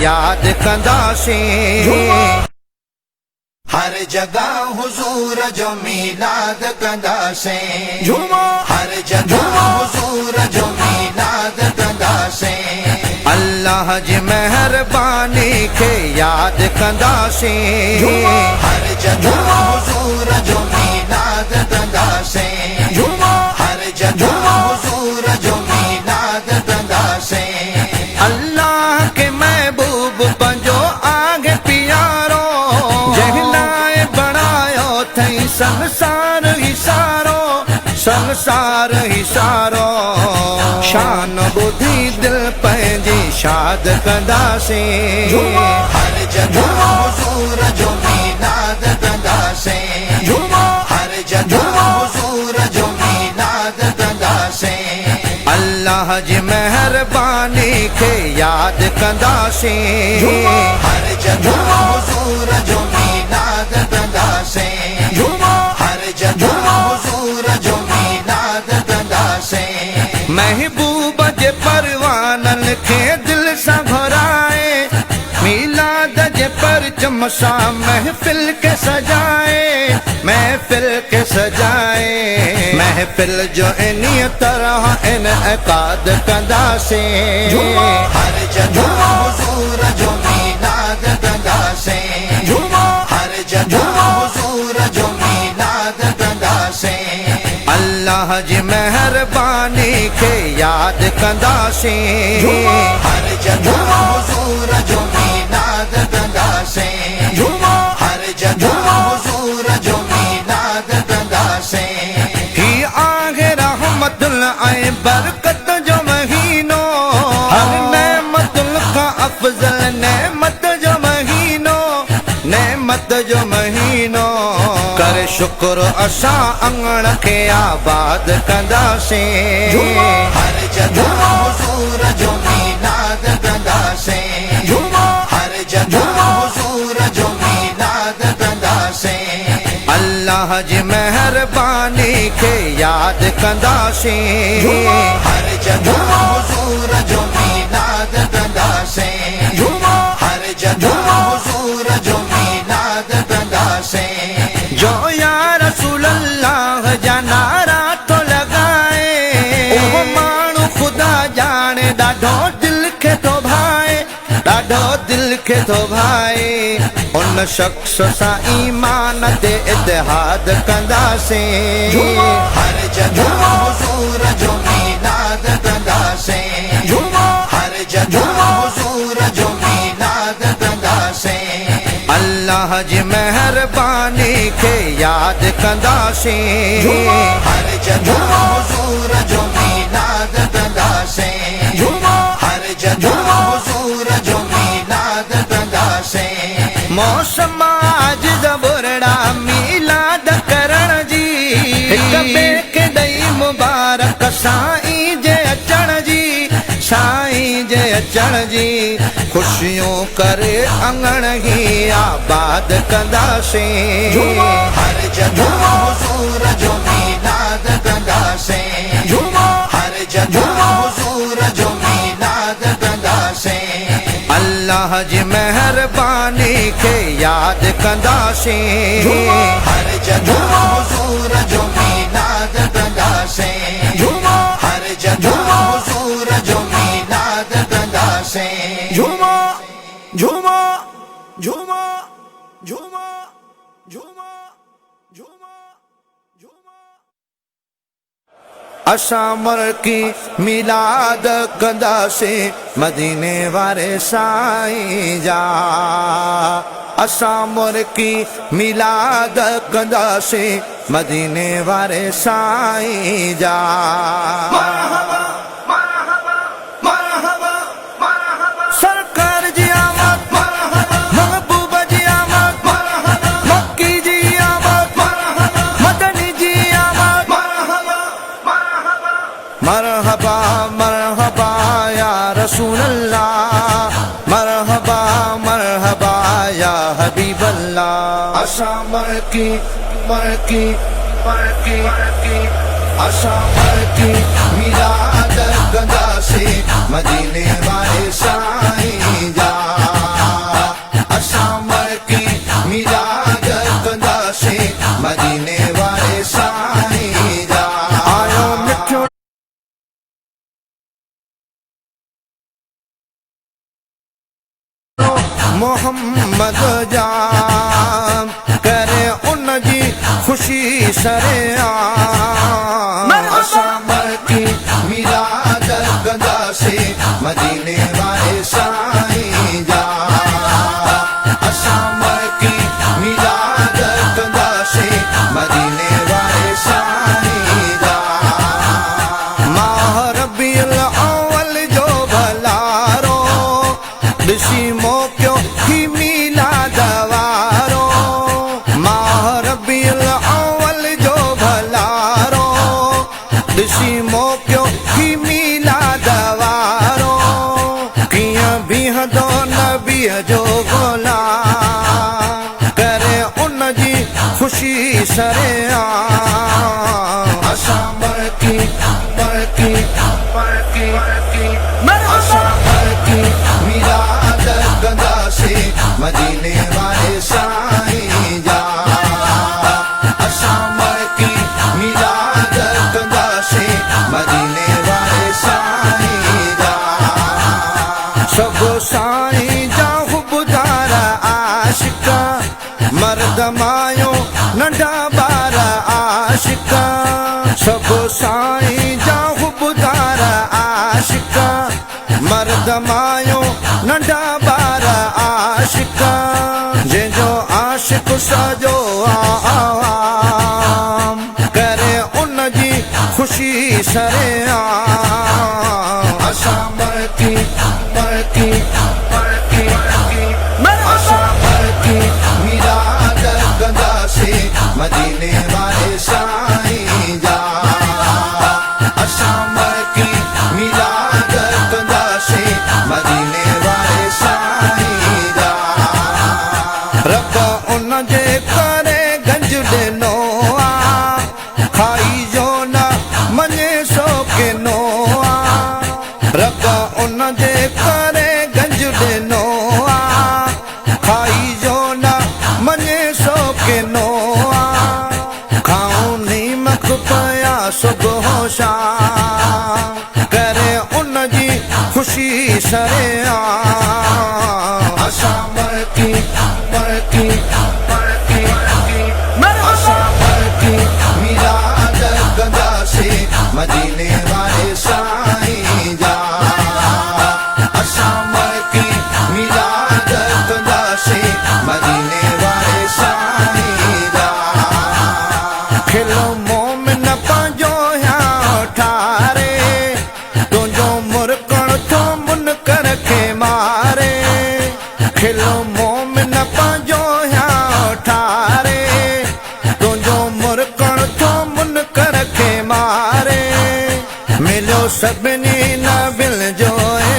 یاد کنداسیں ہر جگہ حضور جو میلاد کنداسیں ہر جگہ حضور جو میلاد کنداسیں اللہ جی مہربانی کے یاد کنداسیں ہر جگہ حضور جو میلاد کنداسیں ہر جگہ حضور جو میلاد کنداسیں اللہ کے محبوب بنجو آگے پیارو جہنائے بنایو تھئی سنسار ہی سارو شان بدھی دل پنجی شاد کنداسیں ہر جگہ حضور جو میلاد کنداسیں ہر جگہ حضور جو میلاد کنداسیں اللہ جی مہربانی کے یاد کنداسیں ہر جگہ حضور جو میلاد کنداسیں ہر جگہ حضور جو میلاد کنداسیں محبوب جے پروانن کے دل سا گھرائے میلاد جے پرچم سا محفل کے سجائے محفل جو انہی طرح انعقاد کنداسیں ہر جگہ حضور جو میلاد کنداسیں ہر جگہ حضور جو میلاد کنداسیں اللہ جی مہربانی کے یاد کنداسیں ہر جگہ حضور جو میلاد کنداسیں ہر جگہ حضور جو میلاد کنداسیں ہی آگے رحمت العین برکت جو مہینو ہر نعمت کا افضل نعمت جو مہینو کر شکر اسا انگن کے آباد کنداسیں ہر جگہ حضور جو میلاد کنداسیں ہر جگہ حضور جو میلاد کنداسیں اللہ جی مہربانی کے یاد کنداسیں ہر جگہ حضور جو میلاد کنداسیں ہر جگہ حضور جو میلاد کنداسیں جو یا رسول اللہ جا نعرہ تو لگائے وہ مانو خدا جانے ڈاڈھو دل کے تو بھائی ان شخص سا ایمان تے اتحاد کنداسیں ہر جگہ حضور جو میلاد کنداسیں ہر جگہ حضور جو میلاد کنداسیں اللہ جی مہربانی کے یاد کنداسیں ہر جگہ حضور جو میلاد کنداسیں ہر جگہ حضور جو میلاد کنداسیں موسم آج زبرڑا میلاد کرن جی ایک بے کے دئی مبارک سائیں جے اچن جی خوشیوں کرے انگن ہی آباد کنداسیں ہر جگہ حضور جو میلاد کنداسیں ہر جگہ حضور جو میلاد کنداسیں اللہ جی مہربانی کے یاد کنداسیں ہر جگہ حضور جو میلاد کنداسیں ہر جگہ حضور جو میلاد کنداسیں جھوما جھوما جھوما جھوما جھوما جھوما جھوما اساں مر کی میلاد کنداسیں مدینے والے سائیں جا اساں مر کی میلاد کنداسیں مدینے والے سائیں جا سرکار جی آمد محبوب جی آمد مکی جی آمد مدنی جی آمد مرحبا مرحبا یا رسول اللہ مرحبا مرحبا یا حبیب اللہ اساں مر کی اساں مر کی میلاد کنداسیں مدینے والے سائیں جا मोहम्मद जा करे उन जी ख़ुशी सरेआम असां मरकी मिलाद कंदासीं मदीने वारे साईं जा असां मरकी मिलाद कंदासीं मदीने वारे साईं जा माह रबीउल अव्वल जो भलारो ॾिसी मोकियो ही मीलाद वारो माह रबीउल अव्वल जो भलारो ॾिसी मोकियो ही मीलाद वारो कीअं बीहंदो नबीअ जो ग़ुलाम करे उन जी ख़ुशी सरेआम असां मरकी मरकी मरकी असां मरकी मिलाद कंदासीं मदीने वारे साईं जा असां मरकी मिलाद कंदासीं मदीने वारे साईं जा सभु साईं जा ख़ुबदार आशिक मर्द मायो नंढा ॿार आशिक सभु साईं जा ख़ुबदार आशिक मर्द मायो नंढा ॿार आशिक जंहिंजो आशिक सॼो आवाम करे उन जी ख़ुशी सरेआम असां मरकी मरकी मरकी असां मरकी मिलाद कंदासीं मदीने वारे साईं जा असां मरकी मिलाद कंदासीं मदीने वारे साईं जा रब उन जे करे गंज ॾिनो आ खाई जो न मञे सो किनो आ रब उन जे करे गंज ॾिनो आ खाई जो न मञे सो किनो आ खाऊं नीमक पया सुबुह शाम करे उन जी ख़ुशी सरेआम असां मरकी मरकी मरकी असां मरकी मिलाद कंदासीं मदीने वारे साईं जा असां मरकी मिलाद कंदासीं मदीने वारे साईं जा खिलो मोमिन पंहिंजो या ठारे तुंहिंजो मुरकण थो मुनकर खे मारे खिलो मोमिन पंहिंजो या ठारे तुंहिंजो मुरकण थो मुनकर खे मारे मिलियो सभिनी नबिल जो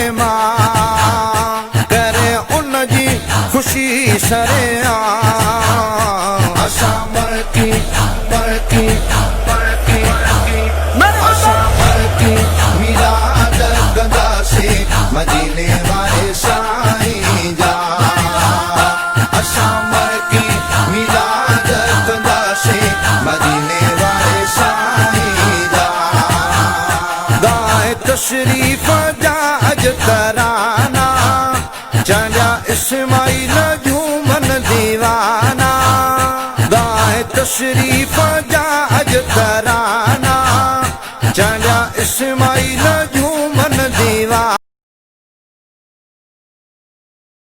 इमाम करे उन जी ख़ुशी सरेआम असां मरकी मरकी मरकी असां मरकी मिलाद कंदासीं मदीने वारे साईं जा असां मरकी मिलाद कंदासीं मदीने वारे साईं जा गाए तशरीफ़ जा अज तराना चढ़िया इस्माइल झूमन दीवाना गाए तशरीफ़ जा अज तराना चढ़िया इस्माइल